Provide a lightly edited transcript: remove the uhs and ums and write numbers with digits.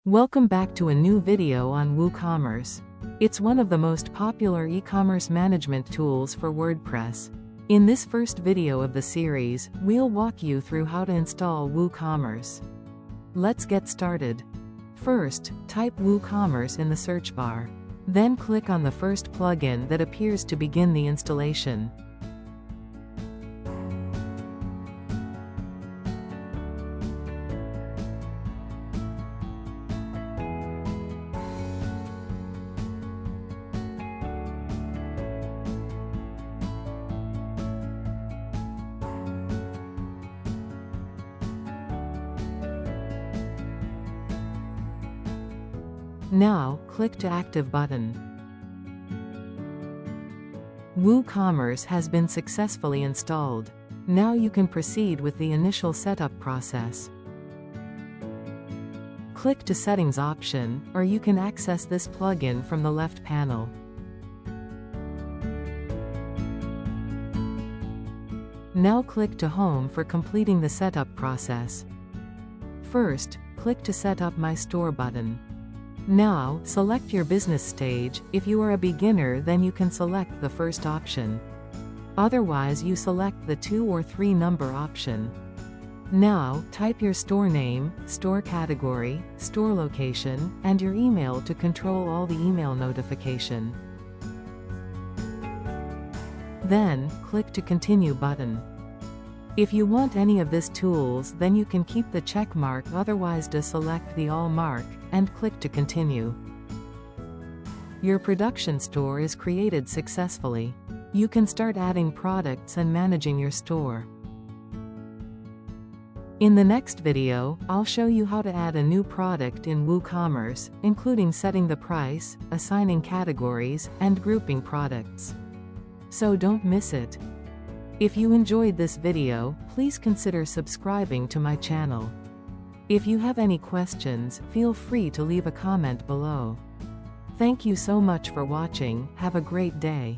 Welcome back to a new video on WooCommerce. It's one of the most popular e-commerce management tools for WordPress. In this first video of the series, we'll walk you through how to install WooCommerce. Let's get started. First, type WooCommerce in the search bar. Then click on the first plugin that appears to begin the installation. Now, click to Active button. WooCommerce has been successfully installed. Now you can proceed with the initial setup process. Click to Settings option, or you can access this plugin from the left panel. Now click to Home for completing the setup process. First, click to Set up My Store button. Now, select your business stage. If you are a beginner, then you can select the first option. Otherwise, you select the 2 or 3 number option. Now, type your store name, store category, store location, and your email to control all the email notification. Then, click to Continue button. If you want any of these tools, then you can keep the check mark, otherwise deselect the All mark, and click to Continue. Your production store is created successfully. You can start adding products and managing your store. In the next video, I'll show you how to add a new product in WooCommerce, including setting the price, assigning categories, and grouping products. So don't miss it. If you enjoyed this video, please consider subscribing to my channel. If you have any questions, feel free to leave a comment below. Thank you so much for watching. Have a great day.